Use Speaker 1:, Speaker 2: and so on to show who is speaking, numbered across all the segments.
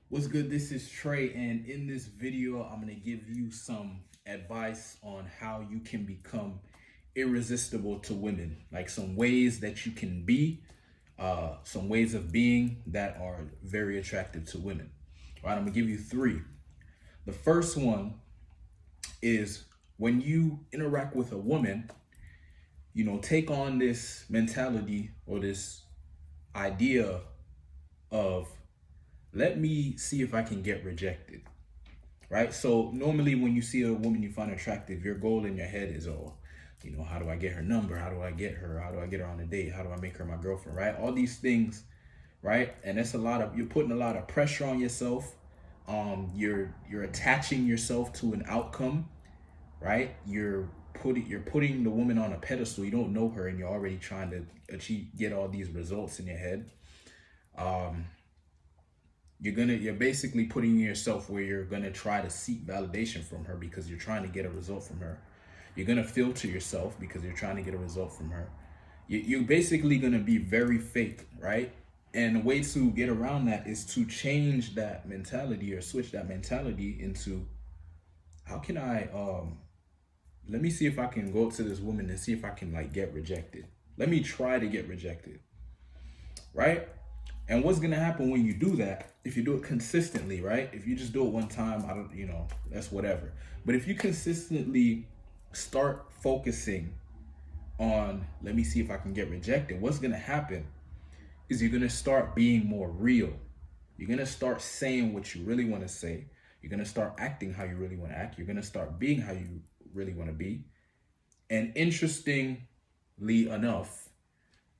Speaker 1: What's good? This is Trey, and in this video, I'm going to give you some advice on how you can become irresistible to women, like some ways that you can be, some ways of being that are very attractive to women. All right, I'm going to give you three. The first one is when you interact with a woman, take on this mentality or this idea of let me see if I can get rejected, right? So normally when you see a woman you find attractive, your goal in your head is, oh, how do I get her number? How do I get her? How do I get her on a date? How do I make her my girlfriend, right? All these things, right? And that's you're putting a lot of pressure on yourself. You're attaching yourself to an outcome, right? You're putting the woman on a pedestal. You don't know her and you're already trying to get all these results in your head. Um, you're basically putting yourself where you're gonna try to seek validation from her because you're trying to get a result from her. You're gonna filter yourself because you're trying to get a result from her. You're basically gonna be very fake, right? And the way to get around that is to change that mentality or switch that mentality into how can I let me see if I can go up to this woman and see if I can like get rejected. Let me try to get rejected, right? And what's gonna happen when you do that, if you do it consistently, right? If you just do it one time, I don't, that's whatever. But if you consistently start focusing on, let me see if I can get rejected, what's gonna happen is you're gonna start being more real. You're gonna start saying what you really wanna say. You're gonna start acting how you really wanna act. You're gonna start being how you really wanna be. And interestingly enough,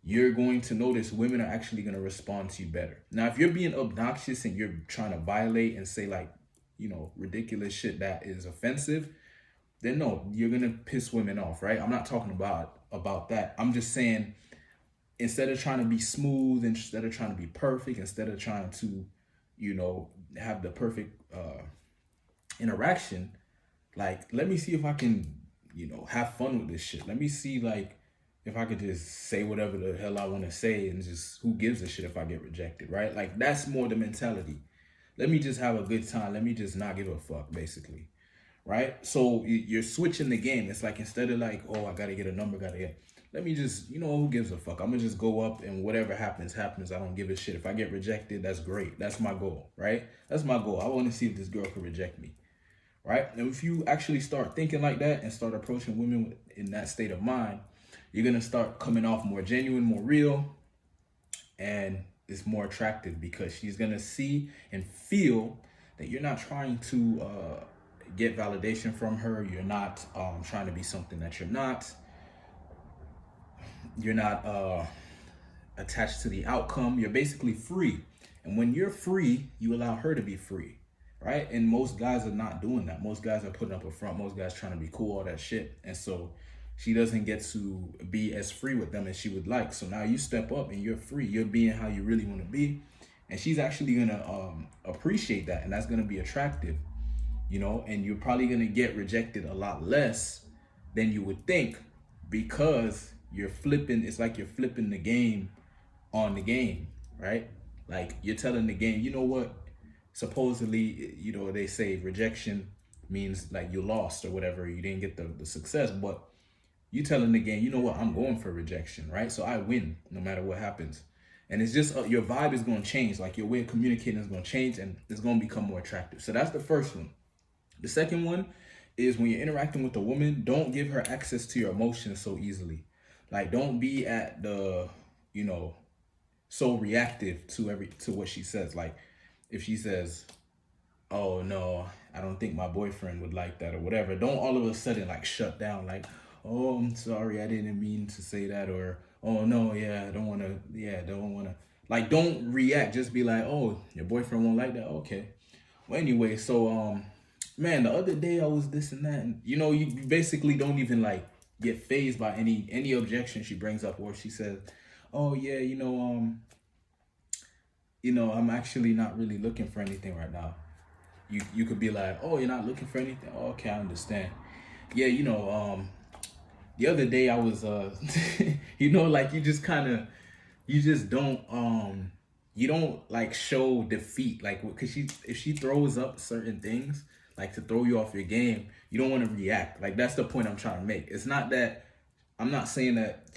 Speaker 1: you're going to notice women are actually going to respond to you better. Now, if you're being obnoxious and you're trying to violate and say like, ridiculous shit that is offensive, then no, you're going to piss women off, right? I'm not talking about that. I'm just saying instead of trying to be smooth, instead of trying to be perfect, instead of trying to, have the perfect interaction, like let me see if I can, have fun with this shit. Let me see like if I could just say whatever the hell I want to say and just who gives a shit if I get rejected, right? Like that's more the mentality. Let me just have a good time. Let me just not give a fuck, basically, right? So you're switching the game. It's like instead of like, oh, I gotta get a number, gotta get. Let me just, who gives a fuck? I'm gonna just go up and whatever happens, happens. I don't give a shit. If I get rejected, that's great. That's my goal, right? That's my goal. I want to see if this girl can reject me, right? And if you actually start thinking like that and start approaching women in that state of mind, you're gonna start coming off more genuine, more real, and it's more attractive because she's gonna see and feel that you're not trying to get validation from her. You're not trying to be something that you're not. You're not attached to the outcome. You're basically free. And when you're free, you allow her to be free, right? And most guys are not doing that. Most guys are putting up a front. Most guys trying to be cool, all that shit. And so she doesn't get to be as free with them as she would like. So now you step up and you're free. You're being how you really want to be. And she's actually going to appreciate that. And that's going to be attractive, and you're probably going to get rejected a lot less than you would think because you're flipping. It's like you're flipping the game on the game, right? Like you're telling the game, you know what? Supposedly, they say rejection means like you lost or whatever. You didn't get the success, but you telling the game, you know what? I'm going for rejection, right? So I win no matter what happens. And it's just your vibe is going to change. Like your way of communicating is going to change and it's going to become more attractive. So that's the first one. The second one is when you're interacting with a woman, don't give her access to your emotions so easily. Like don't be at the, so reactive to what she says. Like if she says, oh no, I don't think my boyfriend would like that or whatever, don't all of a sudden like shut down like, oh, I'm sorry, I didn't mean to say that, or oh no, yeah, I don't want to, yeah, don't want to, like don't react, just be like, oh, your boyfriend won't like that, okay. Well, anyway, so man, the other day I was this and that, and you basically don't even like get phased by any objection she brings up, or she says, oh yeah, I'm actually not really looking for anything right now. You could be like, oh, you're not looking for anything. Oh, okay, I understand. Yeah, the other day I was like you just don't you don't like show defeat, like because if she throws up certain things like to throw you off your game, you don't want to react. Like that's the point I'm trying to make. It's not that I'm not saying that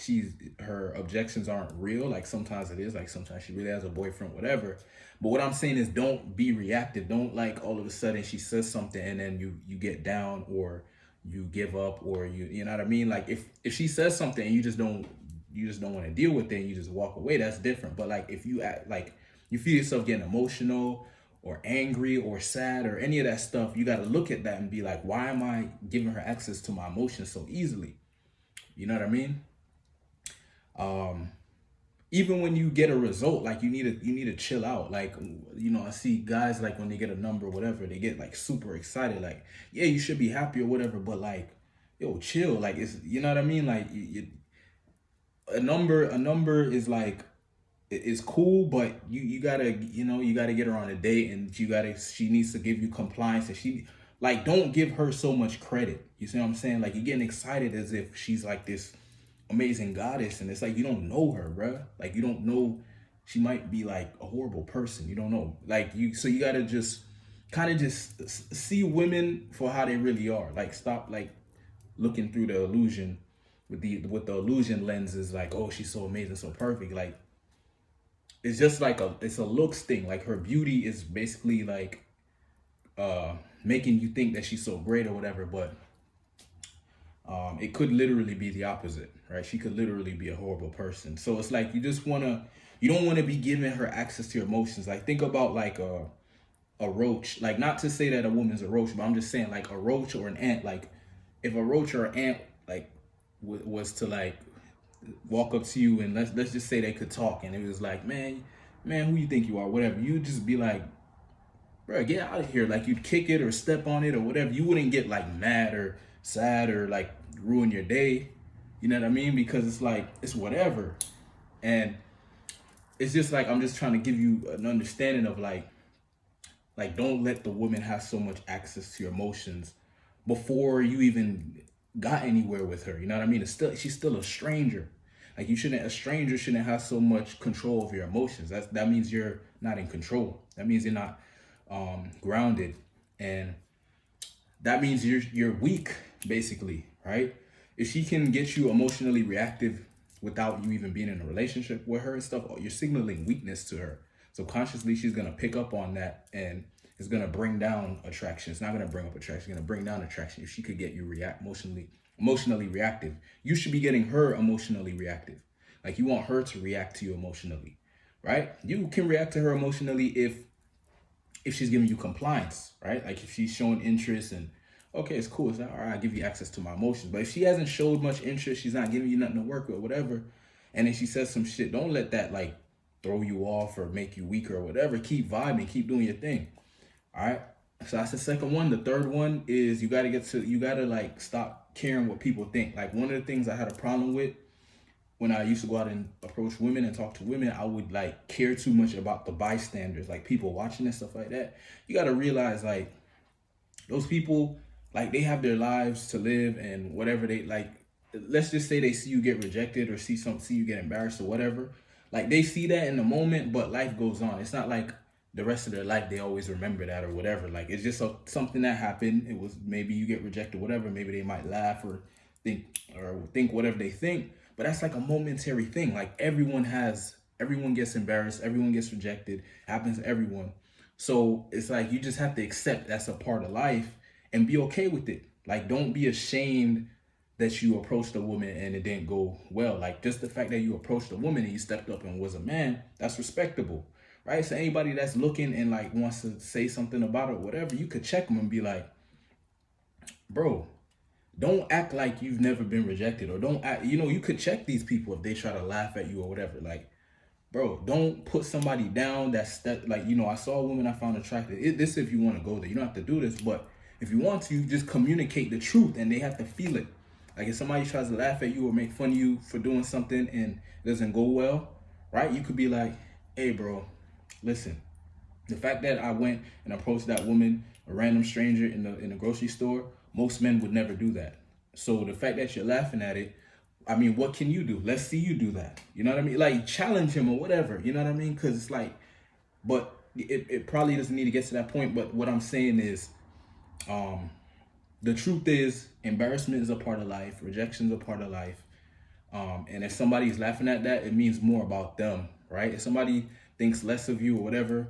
Speaker 1: her objections aren't real. Like sometimes it is. Like sometimes she really has a boyfriend, whatever. But what I'm saying is, don't be reactive. Don't like all of a sudden she says something and then you get down or you give up or you know what I mean. Like if she says something and you just don't want to deal with it and you just walk away, that's different. But like if you act like you feel yourself getting emotional or angry or sad or any of that stuff, you got to look at that and be like, why am I giving her access to my emotions so easily? You know what I mean? Um, Even when you get a result, like you need to chill out. Like, I see guys like when they get a number or whatever, they get like super excited. Like, yeah, you should be happy or whatever, but like, yo, chill. Like, it's you know what I mean? Like, a number is like is cool, but you gotta you gotta get her on a date, and she needs to give you compliance, and she like don't give her so much credit. You see what I'm saying? Like you're getting excited as if she's like this amazing goddess, and it's like you don't know her, bruh. Like you don't know, she might be like a horrible person. You don't know. Like so you gotta just kind of just see women for how they really are. Like stop like looking through the illusion with the illusion lenses. Like, oh, she's so amazing, so perfect. Like it's just like it's a looks thing. Like her beauty is basically like making you think that she's so great or whatever, but it could literally be the opposite, right? She could literally be a horrible person. So it's like you don't want to be giving her access to your emotions. Like think about like a roach. Like not to say that a woman's a roach, but I'm just saying like a roach or an ant. Like if a roach or an ant like was to like walk up to you and let's just say they could talk and it was like, man, who you think you are, whatever, you'd just be like, bro, get out of here. Like you'd kick it or step on it or whatever. You wouldn't get like mad or sad or like ruin your day. You know what I mean? Because it's like it's whatever. And it's just like I'm just trying to give you an understanding of like don't let the woman have so much access to your emotions before you even got anywhere with her. You know what I mean? She's still a stranger. Like a stranger shouldn't have so much control over your emotions. That means you're not in control. That means you're not grounded, and that means you're weak, basically, right? If she can get you emotionally reactive without you even being in a relationship with her and stuff, you're signaling weakness to her. So consciously, she's gonna pick up on that, and it's gonna bring down attraction. It's not gonna bring up attraction. It's gonna bring down attraction. If she could get you emotionally reactive, you should be getting her emotionally reactive. Like you want her to react to you emotionally, right? You can react to her emotionally if she's giving you compliance, right? Like if she's showing interest and okay, it's cool. It's not, all right, I'll give you access to my emotions. But if she hasn't showed much interest, she's not giving you nothing to work with, whatever, and then she says some shit, don't let that like throw you off or make you weaker or whatever. Keep vibing, keep doing your thing. All right. So that's the second one. The third one is you gotta like stop caring what people think. Like one of the things I had a problem with when I used to go out and approach women and talk to women, I would like care too much about the bystanders, like people watching and stuff like that. You got to realize like those people, like they have their lives to live and whatever they like. Let's just say they see you get rejected or see you get embarrassed or whatever. Like they see that in the moment, but life goes on. It's not like the rest of their life they always remember that or whatever. Like it's just something that happened. It was maybe you get rejected, whatever. Maybe they might laugh or think whatever they think. But that's like a momentary thing. Like everyone gets embarrassed, everyone gets rejected, happens to everyone. So it's like you just have to accept that's a part of life and be okay with it. Like don't be ashamed that you approached a woman and it didn't go well. Like just the fact that you approached a woman and you stepped up and was a man, that's respectable, right? So anybody that's looking and like wants to say something about it or whatever, you could check them and be like, bro, don't act like you've never been rejected, or don't act, you could check these people if they try to laugh at you or whatever. Like, bro, don't put somebody down that like, I saw a woman I found attractive. This if you want to go there. You don't have to do this, but if you want to, you just communicate the truth and they have to feel it. Like if somebody tries to laugh at you or make fun of you for doing something and it doesn't go well, right? You could be like, hey, bro, listen, the fact that I went and approached that woman, a random stranger in the grocery store, most men would never do that. So the fact that you're laughing at it, I mean, what can you do? Let's see you do that. You know what I mean? Like challenge him or whatever. You know what I mean? Because it's like but it probably doesn't need to get to that point. But what I'm saying is, the truth is, embarrassment is a part of life, rejection is a part of life. And if somebody's laughing at that, it means more about them, right? If somebody thinks less of you or whatever,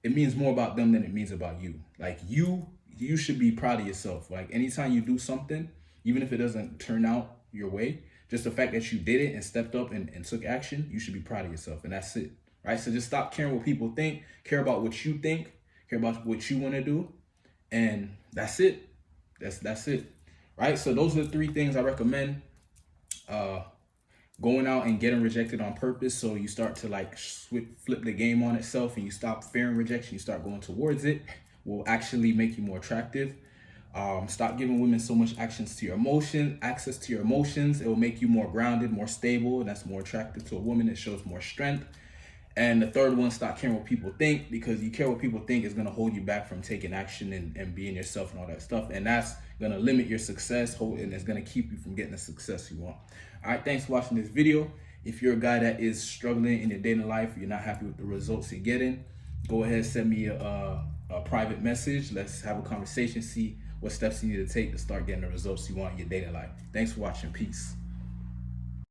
Speaker 1: it means more about them than it means about you. Like you should be proud of yourself. Like anytime you do something, even if it doesn't turn out your way, just the fact that you did it and stepped up and took action, you should be proud of yourself. And that's it, right? So just stop caring what people think, care about what you think, care about what you want to do. And that's it. That's it, right? So those are the 3 things I recommend. Going out and getting rejected on purpose, so you start to like flip the game on itself and you stop fearing rejection, you start going towards it, will actually make you more attractive. Stop giving women so much access to your emotions. It will make you more grounded, more stable, and that's more attractive to a woman. It shows more strength. And the third one, stop caring what people think, because you care what people think is going to hold you back from taking action and being yourself and all that stuff. And that's going to limit your success, and it's going to keep you from getting the success you want. All right, thanks for watching this video. If you're a guy that is struggling in your dating life, you're not happy with the results you're getting, go ahead and send me a private message. Let's have a conversation, see what steps you need to take to start getting the results you want in your dating life. Thanks for watching. Peace.